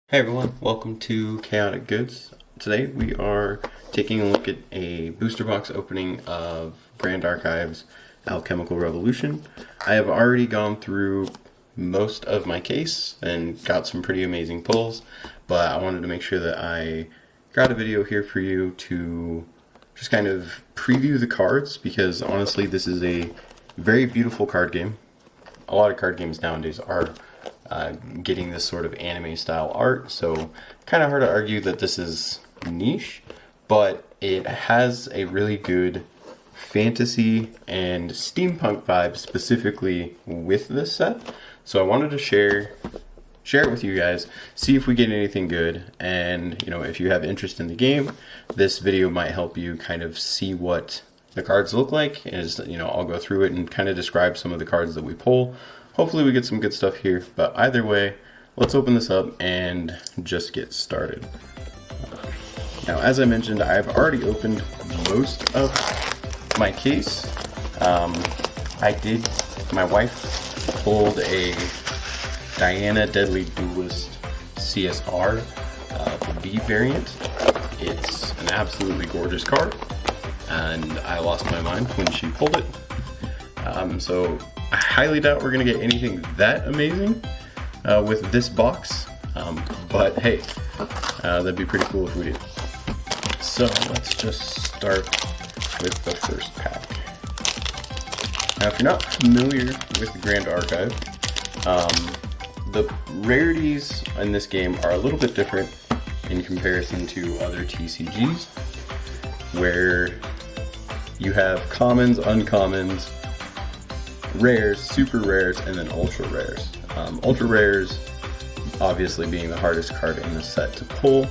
Hey everyone, welcome to Chaotic Goods. Today we are taking a look at a booster box opening of Grand Archive's Alchemical Revolution. I have already gone through most of my case and got some pretty amazing pulls, but I wanted to make sure that I got a video here for you to just kind of preview the cards, because honestly this is a very beautiful card game. A lot of card games nowadays are getting this sort of anime style art, so kind of hard to argue that this is niche, but it has a really good fantasy and steampunk vibe specifically with this set. So I wanted to share it with you guys, see if we get anything good, and if you have interest in the game, this video might help you kind of see what the cards look like. As I'll go through it and kind of describe some of the cards that we pull. Hopefully we get some good stuff here, but either way, let's open this up and just get started. Now, as I mentioned, I've already opened most of my case. My wife pulled a Diana Deadly Duelist CSR, the B variant. It's an absolutely gorgeous card, and I lost my mind when she pulled it. So I highly doubt we're going to get anything that amazing with this box, but hey, that'd be pretty cool if we did. So let's just start with the first pack. Now, if you're not familiar with the Grand Archive, the rarities in this game are a little bit different in comparison to other TCGs, where you have commons, uncommons, rares, super rares, and then ultra rares. Ultra rares obviously being the hardest card in the set to pull.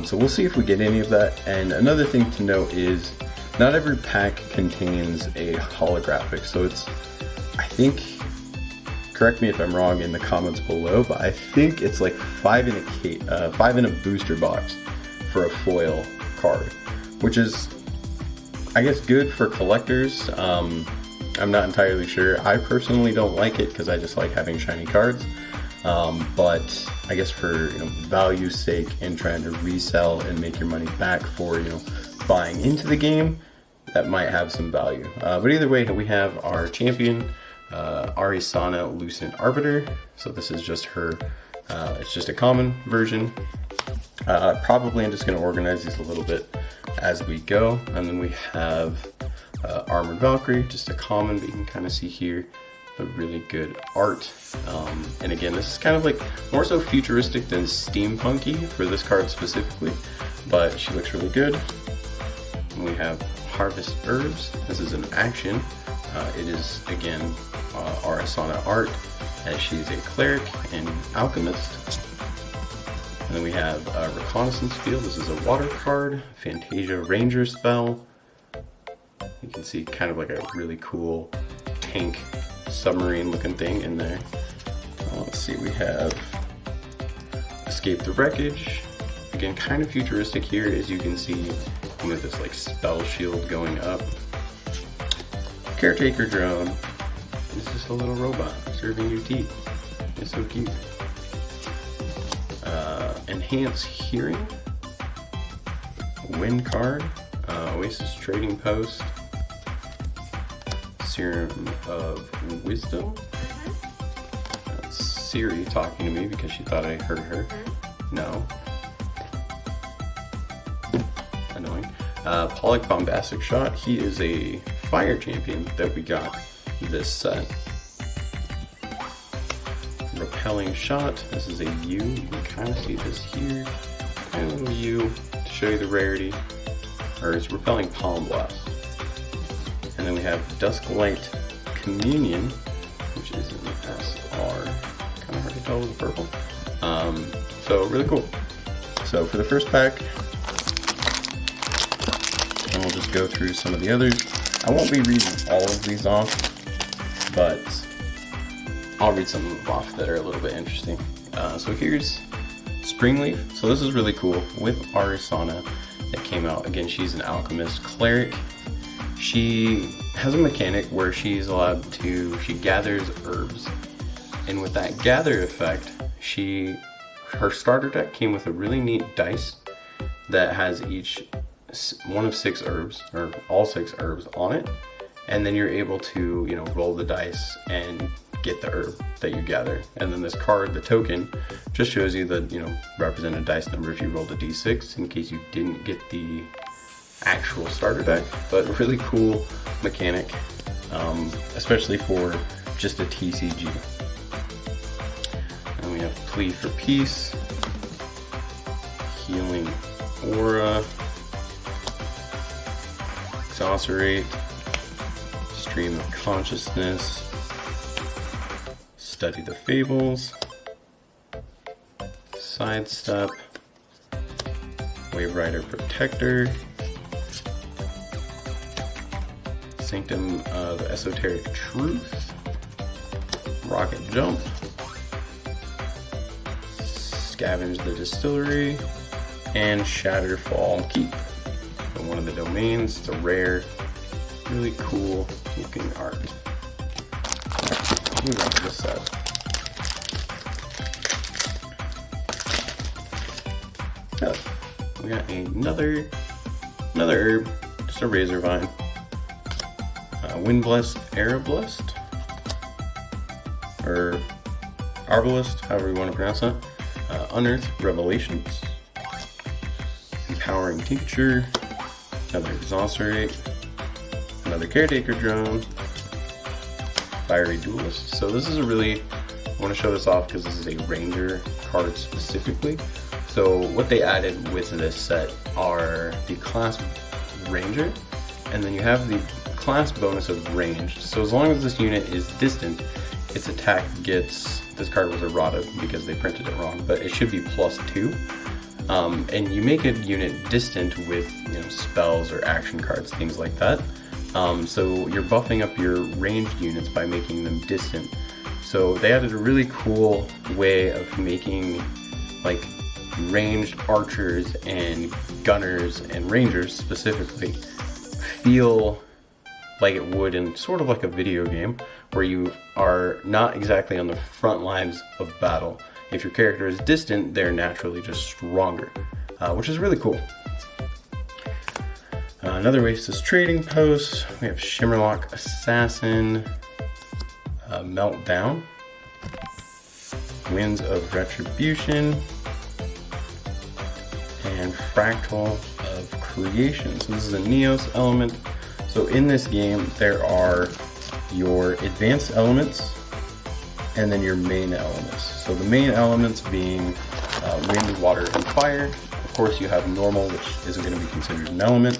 So we'll see if we get any of that. And another thing to note is not every pack contains a holographic. So it's, I think, correct me if I'm wrong in the comments below, but I think it's like 5 in a booster box for a foil card, which is, I guess, good for collectors. I'm not entirely sure. I personally don't like it because I just like having shiny cards. But I guess for value's sake and trying to resell and make your money back for buying into the game, that might have some value. But either way, we have our champion, Arisana Lucent Arbiter. So this is just her. It's just a common version. Probably I'm just going to organize these a little bit as we go, and then we have Armored Valkyrie, just a common, but you can kind of see here the really good art. And again, this is kind of like more so futuristic than steampunky for this card specifically, but she looks really good. And we have Harvest Herbs. This is an action. It is again Arisana art, as she's a cleric and alchemist. And then we have Reconnaissance Field. This is a water card, Fantasia Ranger spell. You can see kind of like a really cool tank submarine looking thing in there. Let's see, we have Escape the Wreckage. Again, kind of futuristic here, as you can see with this like spell shield going up. Caretaker Drone. It's just a little robot serving you tea. It's so cute. Enhance Hearing. Wind card. Oasis Trading Post. Serum of Wisdom. That's Siri talking to me because she thought I heard her. No. Annoying. Pollock Bombastic Shot. He is a fire champion that we got this set. Repelling Shot. This is a U. You can kind of see this here. Kind of a little U to show you the rarity. Or it's Repelling Palm Blast. And then we have Dusklight Communion, which is an SR. Kind of hard to tell with the purple. So really cool. So for the first pack, and we'll just go through some of the others. I won't be reading all of these off, but I'll read some of them off that are a little bit interesting. So here's Springleaf. So this is really cool with Arisana that came out. Again, she's an alchemist cleric. She has a mechanic where she gathers herbs, and with that gather effect, she her starter deck came with a really neat dice that has each one of 6 herbs, or all 6 herbs on it, and then you're able to, you know, roll the dice and get the herb that you gather. And then this card, the token, just shows you the, you know, represented dice number if you rolled a d6 in case you didn't get the actual starter deck. But really cool mechanic, especially for just a TCG. And we have Plea for Peace, Healing Aura, Exocerate, Stream of Consciousness, Study the Fables, Sidestep, Wave Rider Protector, Sanctum of Esoteric Truth, Rocket Jump, Scavenge the Distillery, and Shatterfall Keep. And one of the domains, it's a rare, really cool looking art. Move on to this side. Oh, we got another herb, just a razor vine. Wind Blessed, Arbalest, or Arbalest, however you want to pronounce that. Unearthed Revelations, Empowering Tincture, another Exocerate, another Caretaker Drone, Fiery Duelist. So this is a really, I want to show this off because this is a Ranger card specifically. So what they added with this set are the class Ranger, and then you have the class bonus of ranged. So as long as this unit is distant, its attack gets, this card was errata because they printed it wrong, but it should be +2. And you make a unit distant with, you know, spells or action cards, things like that. So you're buffing up your ranged units by making them distant. So they added a really cool way of making like ranged archers and gunners and rangers specifically feel like it would in sort of like a video game where you are not exactly on the front lines of battle. If your character is distant, they're naturally just stronger, which is really cool. Another Oasis Trading Post, we have Shimmerlock Assassin, Meltdown, Winds of Retribution, and Fractal of Creation. So this is a Neos element. So in this game, there are your advanced elements and then your main elements. So the main elements being wind, water, and fire. Of course, you have normal, which isn't going to be considered an element.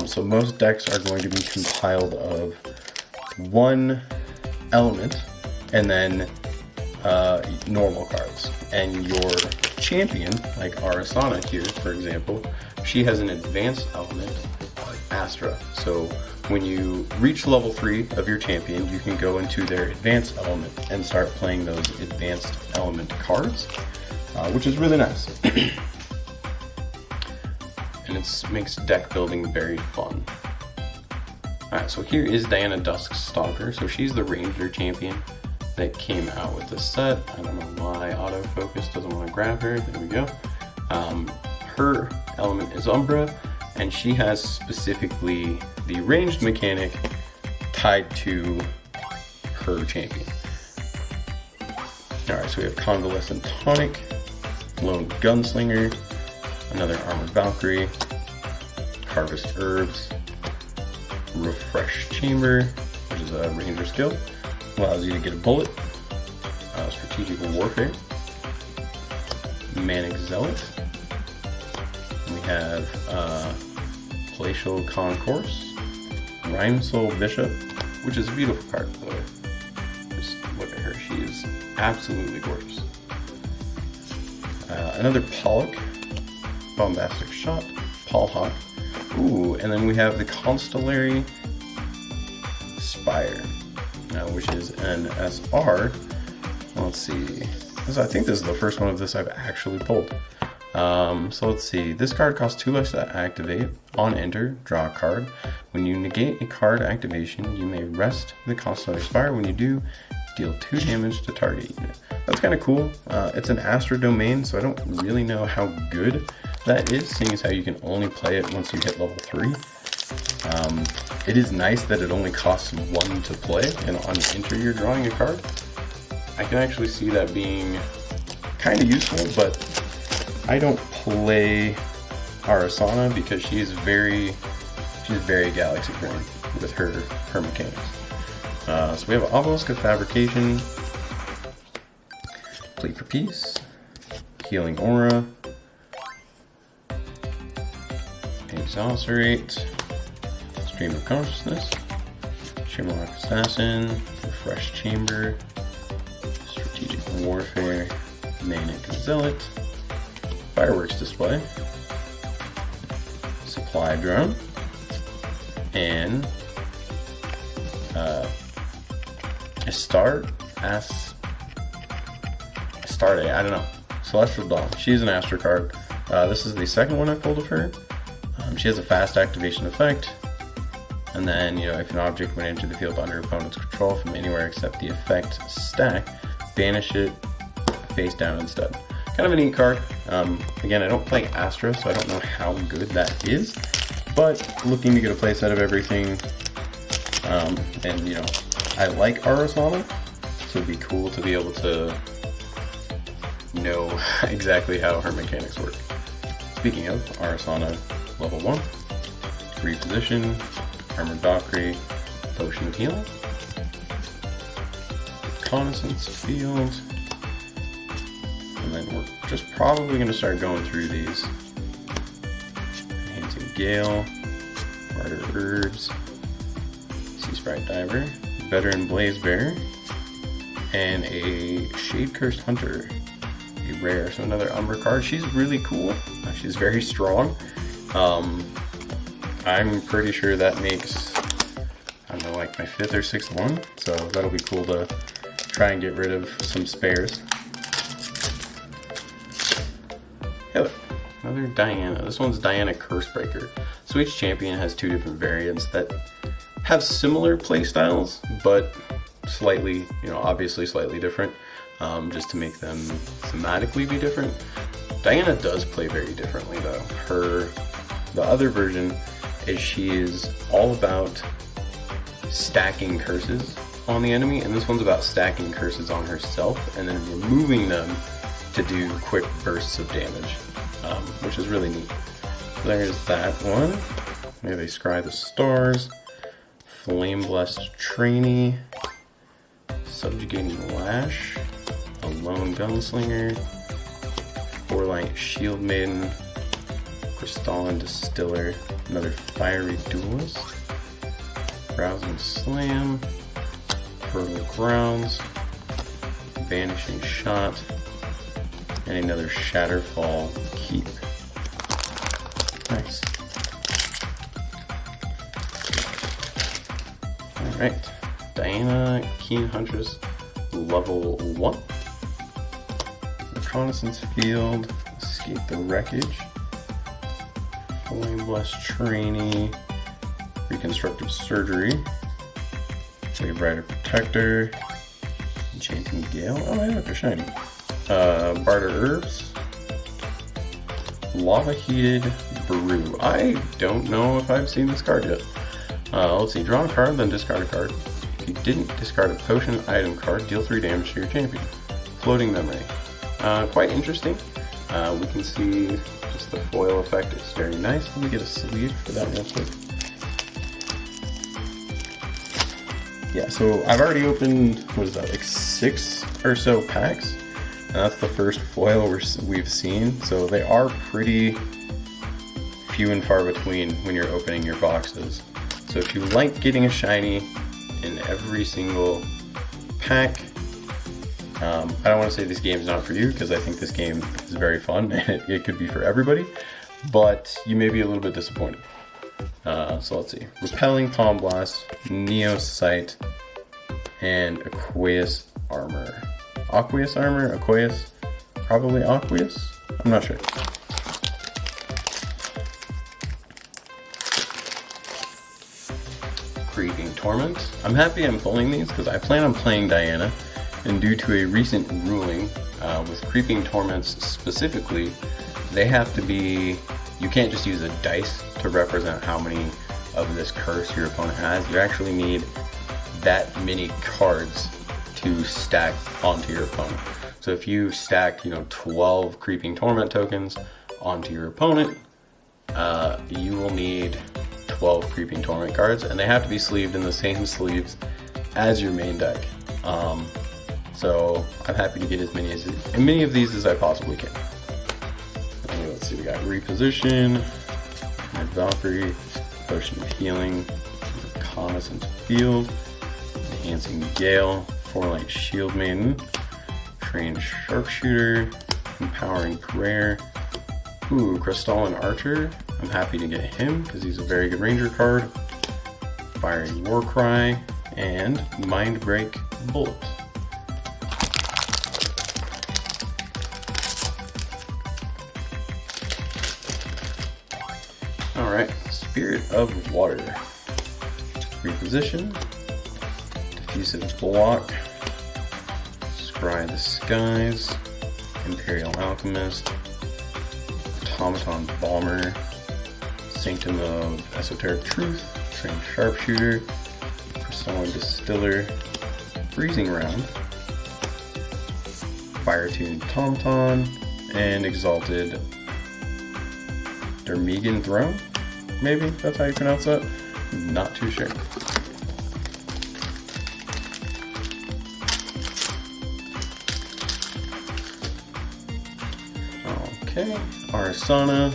So most decks are going to be compiled of one element and then normal cards. And your champion, like Arasana here, for example, she has an advanced element, Astra. So when you reach level 3 of your champion, you can go into their advanced element and start playing those advanced element cards, which is really nice. And it makes deck building very fun. Alright, so here is Diana Duskstalker. So she's the Ranger champion that came out with this set. I don't know why autofocus doesn't want to grab her. There we go. Her element is Umbra, and she has specifically the ranged mechanic tied to her champion. Alright, so we have Convalescent Tonic, Lone Gunslinger, another Armored Valkyrie, Harvest Herbs, Refresh Chamber, which is a ranger skill, allows you to get a bullet, Strategic Warfare, Manic Zealot, we have Palatial Concourse, Rhymesoul Bishop, which is a beautiful card by the way. Just look at her, she is absolutely gorgeous. Another Pollock, Bombastic Shot, Paulhawk. Ooh, and then we have the Constellary Spire, which is an SR. Let's see. I think this is the first one of this I've actually pulled. So let's see. This card costs 2 less to activate. On enter, draw a card. When you negate a card activation, you may rest the Constellary Spire. When you do, deal 2 damage to target unit. that's kind of cool. It's an Astro domain, so I don't really know how good that is, seeing as how you can only play it once you hit level 3. It is nice that it only costs 1 to play, and on enter you're drawing a card. I can actually see that being kind of useful, but I don't play Arasana because she's very Galaxy brain with her mechanics. So we have Obelisk of Fabrication, Plea for Peace, Healing Aura, Exocerate, Stream of Consciousness, Shimmerlock Assassin, Refresh Chamber, Strategic Warfare, Manic Zealot, Fireworks Display, Supply Drone, and Astarte, I don't know. Celestial Dawn. She's an Astro card. This is the second one I pulled of her. She has a fast activation effect. And then, if an object went into the field under opponent's control from anywhere except the effect stack, banish it face down instead. Kind of a neat card. Again, I don't play Astro, so I don't know how good that is. But looking to get a playset of everything. And, I like Arasana, so it'd be cool to be able to know exactly how her mechanics work. Speaking of Arasana, level 1, reposition, Armored Valkyrie, Potion of Healing, Reconnaissance Field, and then we're just probably going to start going through these. Enhancing Gale, Barter Herbs, Sea Sprite Diver, Veteran Blaze Bearer, and a Shade Cursed Hunter, a rare, so another Umbra card. She's really cool. She's very strong. I'm pretty sure that makes, I don't know, like my 5th or 6th one, so that'll be cool to try and get rid of some spares. Hey look, another Diana. This one's Diana Cursebreaker. So each champion has 2 different variants that have similar playstyles, but slightly, obviously slightly different, just to make them thematically be different. Diana does play very differently though. The other version is she is all about stacking curses on the enemy, and this one's about stacking curses on herself and then removing them to do quick bursts of damage, which is really neat. There's that one. We have a Scry the Stars, Flame Blessed Trainee, Subjugating Lash, a Lone Gunslinger, Forelight Shield Maiden, Crystalline Distiller, another Fiery Duelist, Rousing Slam, Fertile Grounds, Vanishing Shot, and another Shatterfall Keep. Nice. Alright, Diana Keen Huntress, level 1. Reconnaissance Field, Escape the Wreckage, Flame Blessed Trainee, Reconstructive Surgery, Wave Rider Protector, Enchanting Gale, oh yeah, they're shiny. Barter Herbs, Lava Heated Brew. I don't know if I've seen this card yet. Let's see, draw a card, then discard a card. If you didn't discard a potion item card, deal 3 damage to your champion. Floating Memory. Quite interesting. We can see just the foil effect, it's very nice. Let me get a sleeve for that real quick. Yeah, so I've already opened, what is that, like 6 or so packs. And that's the first foil we've seen, so they are pretty few and far between when you're opening your boxes. So if you like getting a shiny in every single pack, I don't want to say this game's not for you, because I think this game is very fun and it could be for everybody, but you may be a little bit disappointed. So let's see. Repelling Palm Blast, Neo Sight, and Aqueous Armor. Aqueous Armor? Aqueous? Probably Aqueous? I'm not sure. Creeping Torment. I'm happy I'm pulling these because I plan on playing Diana, And due to a recent ruling with Creeping Torments specifically, they have to be, you can't just use a dice to represent how many of this curse your opponent has. You actually need that many cards to stack onto your opponent. So if you stack, 12 Creeping Torment tokens onto your opponent, you will need 12 Creeping Torment cards, and they have to be sleeved in the same sleeves as your main deck. So I'm happy to get as many of these as I possibly can. Okay, let's see, we got Reposition, Valkyrie, Potion of Healing, Reconnaissance Field, Enhancing Gale, Forelight Shield Maiden, Trained Sharpshooter, Empowering Prayer, Crystalline Archer. I'm happy to get him because he's a very good ranger card. Fiery Warcry, and Mindbreak Bullet. Alright, Spirit of Water. Reposition, Diffusive Block, Scry the Skies, Imperial Alchemist, Automaton Bomber, Sanctum of Esoteric Truth, Trained Sharpshooter, Crystalline Distiller, Freezing Round, Fire-tuned Tauntaun, and Exalted Dermegan Throne? Maybe that's how you pronounce that? Not too sure. Okay, Arasana,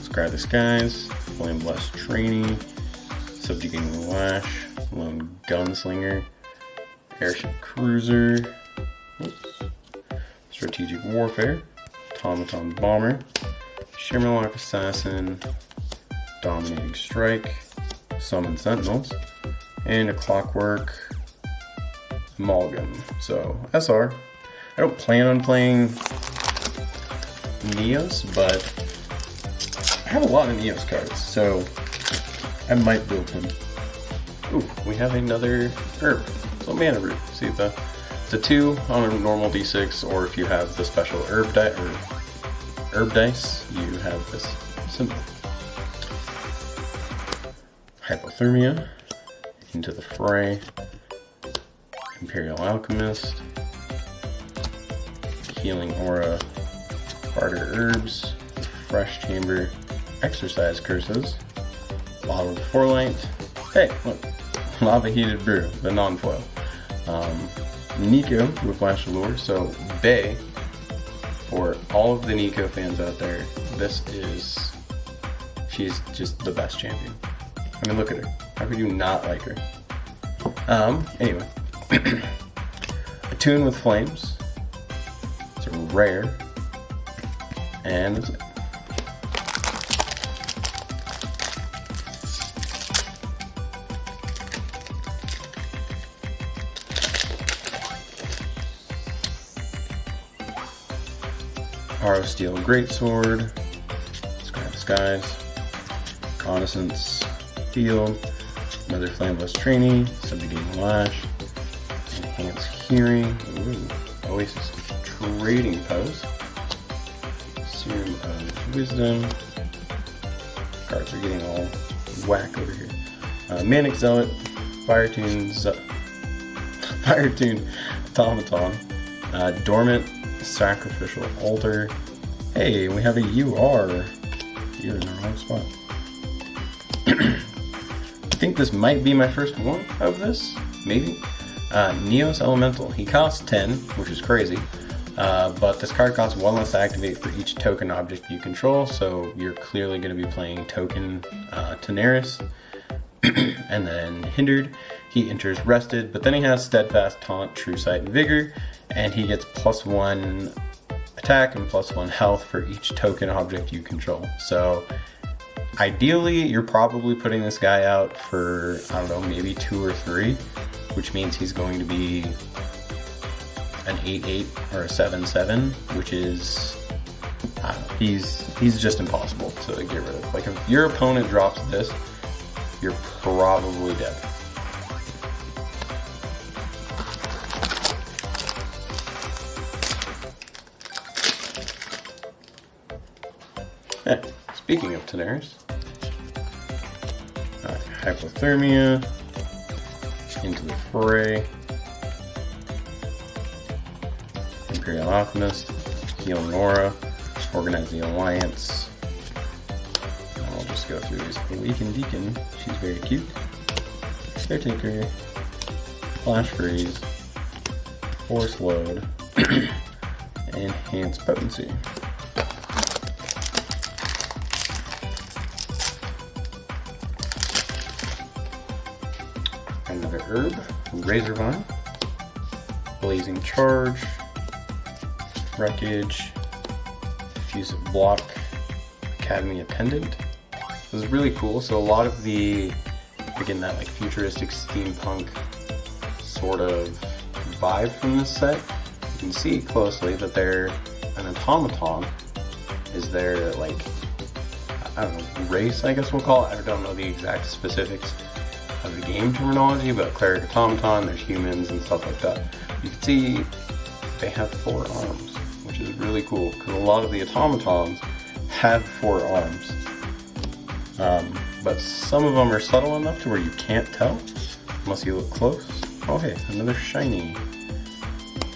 Scry the Skies, Flame Blast Trainee, Subjugating Lash, Lone Gunslinger, Airship Cruiser, Strategic Warfare, Automaton Bomber, Shimmerlock Assassin, Dominating Strike, Summon Sentinels, and a Clockwork Amalgam. So, SR. I don't plan on playing Neos, but I have a lot of Neos cards, so I might build him. Ooh, we have another herb. So Mana Root. See, it's a 2 on a normal D6, or if you have the special herb dice, you have this symbol. Hypothermia, Into the Fray, Imperial Alchemist, Healing Aura, Barter Herbs, Fresh Chamber, Exercise Curses, Bottled Forelight, hey, look, Lava Heated Brew, the non-foil, Nico with Flash Allure. So Bae, for all of the Nico fans out there, she's just the best champion. I mean, look at her. How could you not like her? Anyway. Attune with Flames. It's a rare. And that's it. Aro Steel Greatsword. Scry the Skies. Reconnaissance Field. Another Flameless Trainee. Subjugating Lash. Enhanced Hearing. Ooh. Oasis Trading Post. Serum of Wisdom. Cards are getting all whack over here. Manic Zealot. Fire-tuned Automaton. Dormant Sacrificial Altar. Hey, we have a UR. You're in the wrong spot. I think this might be my first one of this. Maybe. Neos Elemental. He costs 10, which is crazy. But this card costs 1 less to activate for each token object you control, so you're clearly going to be playing token Tenaris. And then Hindered, he enters rested, but then he has Steadfast, Taunt, True Sight, and Vigor, and he gets +1 attack and +1 health for each token object you control. So ideally, you're probably putting this guy out for, I don't know, maybe 2 or 3, which means he's going to be an 8/8 or a 7/7, which is, I don't know, he's just impossible to get rid of. Like, if your opponent drops this, you're probably dead. Speaking of Daenerys, hypothermia, into the fray, Imperial Alchemist, healing aura, organize the alliance. I'll just go through these. Awakened Deacon, she's very cute. Caretaker, flash freeze, force load, enhance potency. Another herb, Razor Vine, Blazing Charge, Wreckage, Diffusive Block, Academy Attendant. This is really cool. So a lot of the, again, that like futuristic steampunk sort of vibe from this set. You can see closely that they're an automaton is their like, I don't know, race, I guess we'll call it. I don't know the exact specifics of the game terminology, but cleric automaton, there's humans and stuff like that. You can see they have 4 arms, which is really cool because a lot of the automatons have 4 arms. But some of them are subtle enough to where you can't tell unless you look close. Okay, another shiny.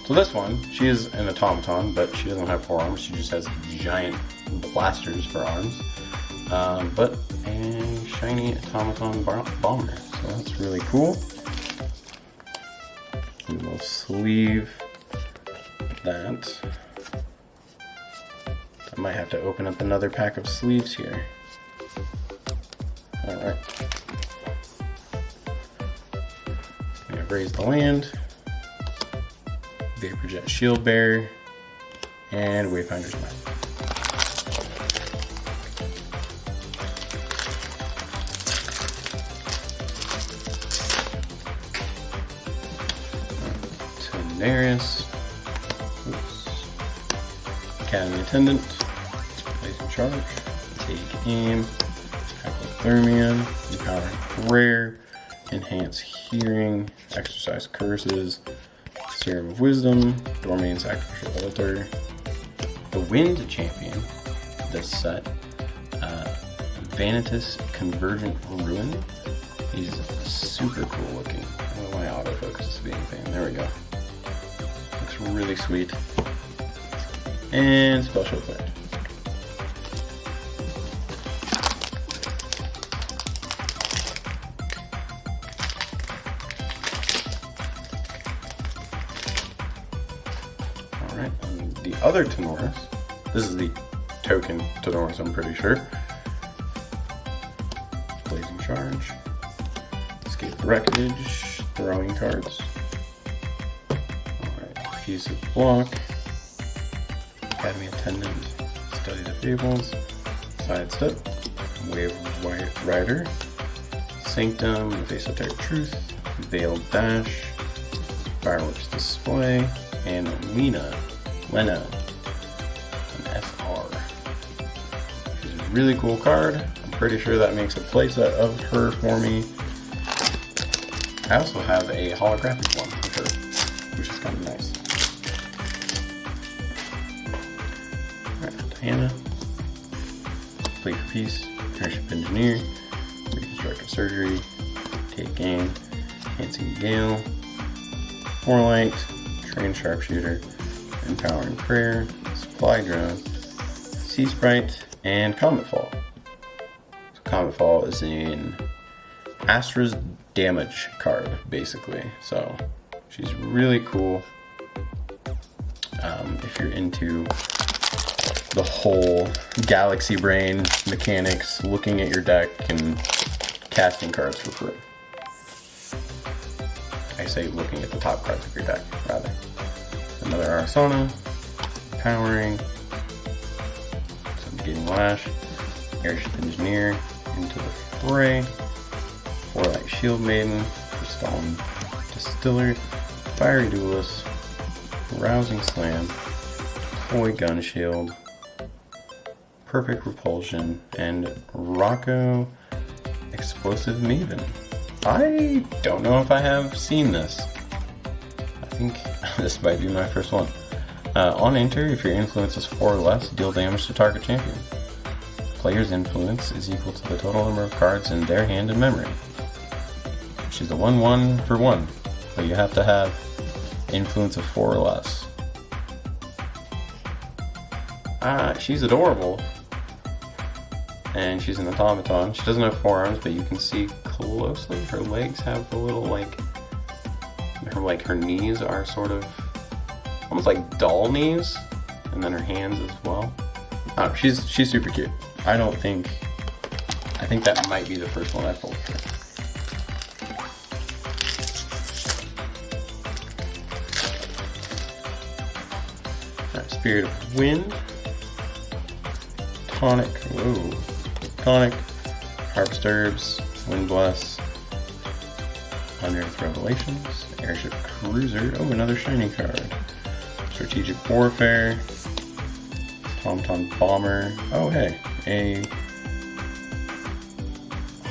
So this one, she is an automaton, but she doesn't have 4 arms. She just has giant blasters for arms. But a shiny automaton bomber. So that's really cool. We will sleeve that. I might have to open up another pack of sleeves here. Alright. We have Raise the Land, Vapor Jet Shield Bearer, and Wayfinder's Map. Daenerys, Academy Attendant, Blazing Charge, Take Aim, Hypothermia, Empowering Prayer, Enhance Hearing, Exercise Curses, Serum of Wisdom, Domain Sacrificial Altar, the Wind Champion, this set, Vanitas Convergent Ruin. He's super cool looking. I don't know why autofocus is being a pain. There we go. Looks really sweet. And Special Effect. Alright, and the other Daenerys. This is the token Daenerys, I'm pretty sure. Blazing Charge. Escape Wreckage. Throwing cards. Diffusive Block, Academy Attendant, Study the Fables, Sidestep, Wave Rider, Sanctum, Esoteric Truth, Veiled Dash, Fireworks Display, and Lena, an SR. She's a really cool card. I'm pretty sure that makes a playset of her for me. I also have a holographic one of her, which is kind of nice. Diana, Play for Peace, Airship Engineer, Reconstructive Surgery, Take Aim, Enhancing Gale, Warlight, Trained Sharpshooter, Empowering Prayer, Supply Drone, Sea Sprite, and Comet Fall. So Comet Fall is in Astra's damage card, basically. So she's really cool if you're into the whole galaxy brain mechanics, looking at your deck and casting cards for free. I say looking at the top cards of your deck, rather. Another Arasana, Powering, Subjugating Lash, Airship Engineer, Into the Fray, Warlight Shield Maiden, Crystalline Distiller, Fiery Duelist, Rousing Slam, Toy Gun Shield, Perfect Repulsion, and Rocco Explosive Maven. I don't know if I have seen this. I think this might be my first one. On enter, if your influence is 4 or less, deal damage to target champion. Player's influence is equal to the total number of cards in their hand and memory. She's a 1/1 for 1, but you have to have influence of 4 or less. She's adorable. And she's an automaton. She doesn't have forearms, but you can see closely her legs have a little her knees are sort of almost like doll knees, and then her hands as well. I don't know, she's super cute. I think that might be the first one I pulled. Alright, Spirit of Wind, Tonic, Harp Disturbs, Wind Bless, Under-Earth Revelations, Airship Cruiser, oh, another shiny card, Strategic Warfare, Tom Bomber, oh hey, a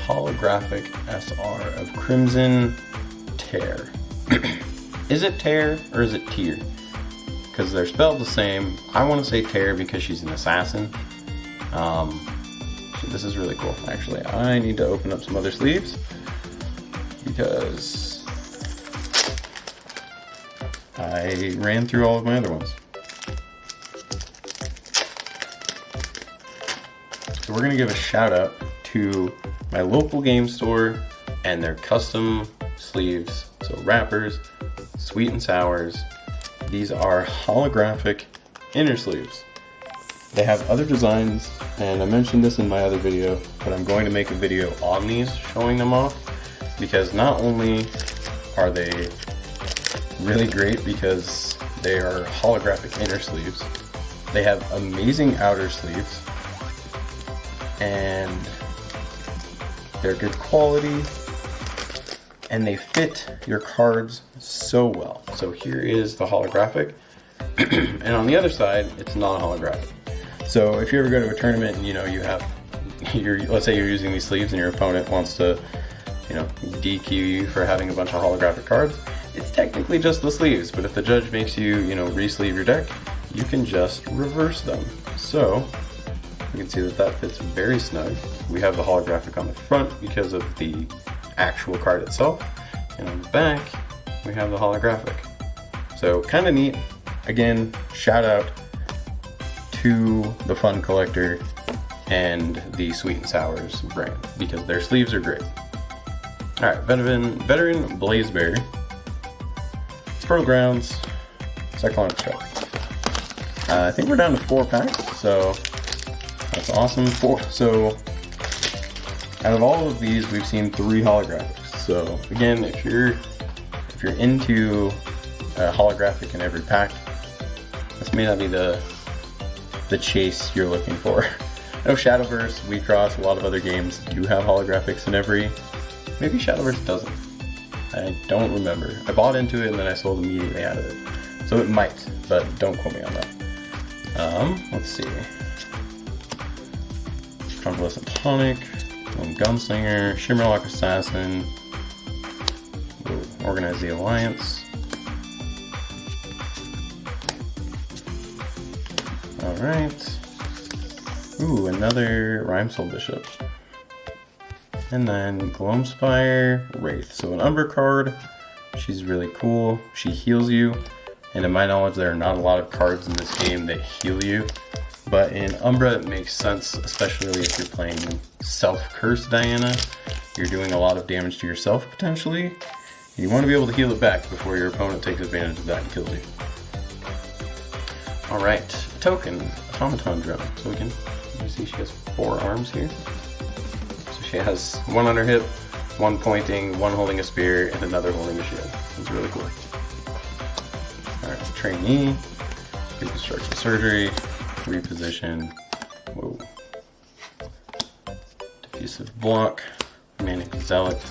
holographic SR of Crimson Tear. Is it Tear or is it Tear? Because they're spelled the same. I want to say Tear because she's an assassin. This is really cool, actually. I need to open up some other sleeves because I ran through all of my other ones. So we're gonna give a shout out to my local game store and their custom sleeves. So wrappers, sweet and sours. These are holographic inner sleeves. They have other designs, and I mentioned this in my other video, but I'm going to make a video on these showing them off, because not only are they really great because they are holographic inner sleeves, they have amazing outer sleeves, and they're good quality, and they fit your cards so well. So here is the holographic, and on the other side, it's not holographic. So if you ever go to a tournament and let's say you're using these sleeves and your opponent wants to, DQ you for having a bunch of holographic cards, it's technically just the sleeves, but if the judge makes you, re-sleeve your deck, you can just reverse them. So you can see that fits very snug. We have the holographic on the front because of the actual card itself, and on the back we have the holographic. So kind of neat. Again, shout out to the Fun Collector and the Sweet and Sours brand because their sleeves are great. Alright, Veteran Blazeberry, Fertile Grounds, Cyclonic Strike. I think we're down to 4 packs, so that's awesome. So out of all of these, we've seen 3 holographics. So again, if you're into a holographic in every pack, this may not be the chase you're looking for. I know Shadowverse, WeCross, a lot of other games do have holographics in every. Maybe Shadowverse doesn't. I don't remember. I bought into it and then I sold immediately out of it. So it might, but don't quote me on that. Let's see. Convalescent Tonic, Gunslinger, Shimmerlock Assassin, Organize the Alliance. Alright. Ooh, another Rhymesoul Bishop. And then Gloamspire Wraith. So an Umbra card. She's really cool. She heals you. And to my knowledge, there are not a lot of cards in this game that heal you. But in Umbra, it makes sense, especially if you're playing Self-Curse Diana. You're doing a lot of damage to yourself, potentially. You want to be able to heal it back before your opponent takes advantage of that and kills you. Alright, token, automaton drone. So you see she has 4 arms here. So she has 1 on her hip, 1 pointing, 1 holding a spear, and another holding a shield. It's really cool. Alright, trainee, reconstruction surgery, reposition, whoa. Diffusive block, manic zealot.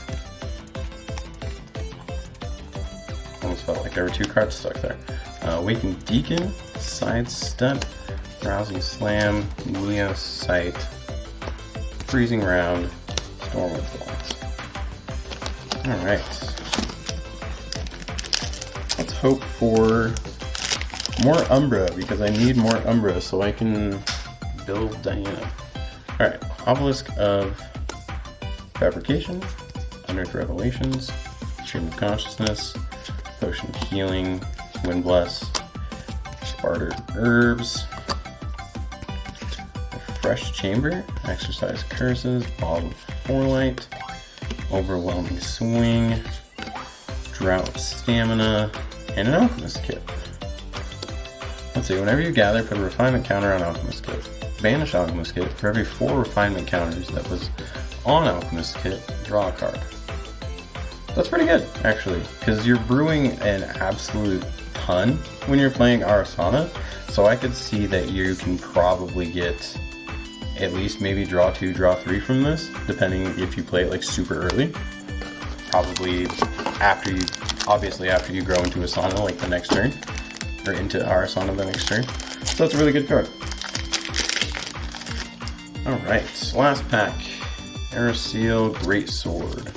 Almost felt like there were 2 cards stuck there. Awakened Deacon, Sidestep, Rousing Slam, Neo Sight, Freezing Round, Storm Influence. Alright. Let's hope for more Umbra, because I need more Umbra so I can build Diana. All right, Obelisk of Fabrication, Unearthed Revelations, Stream of Consciousness, Potion of Healing, Wind Bless, Bartered Herbs, Fresh Chamber, Exercise Curses, Bottle of Forelight, Overwhelming Swing, Drought Stamina, and an Alchemist Kit. Let's see, whenever you gather, put a refinement counter on Alchemist Kit. Banish Alchemist Kit. For every 4 refinement counters that was on Alchemist Kit, draw a card. That's pretty good, actually, because you're brewing an absolute ton when you're playing Arasana, so I could see that you can probably get at least maybe draw 2, draw 3 from this, depending if you play it like super early. Probably obviously after you grow into Asana like the next turn, or into Arasana the next turn. So that's a really good card. Alright, last pack. Araseal Greatsword.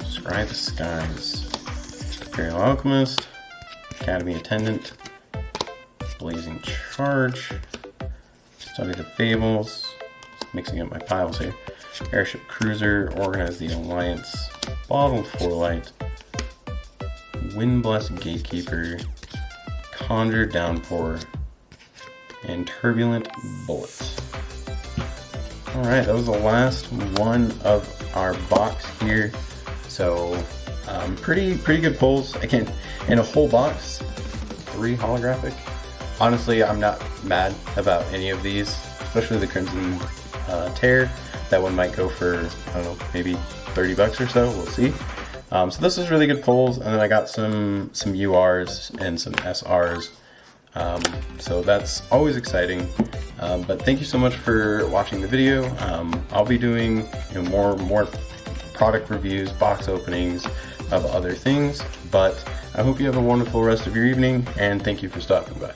Scry the Skies. Imperial Alchemist. Academy Attendant. Blazing Charge. Study the Fables. Mixing up my piles here. Airship Cruiser. Organize the Alliance. Bottled Forelight. Windblessed Gatekeeper. Conjure Downpour. And Turbulent Bullet. Alright, that was the last one of our box here. So, pretty good pulls. Again, in a whole box, 3 holographic. Honestly, I'm not mad about any of these, especially the Crimson Tear. That one might go for, I don't know, maybe 30 bucks or so, we'll see. So this is really good pulls, and then I got some URs and some SRs. So that's always exciting. But thank you so much for watching the video. I'll be doing more product reviews, box openings of other things, but I hope you have a wonderful rest of your evening, and thank you for stopping by.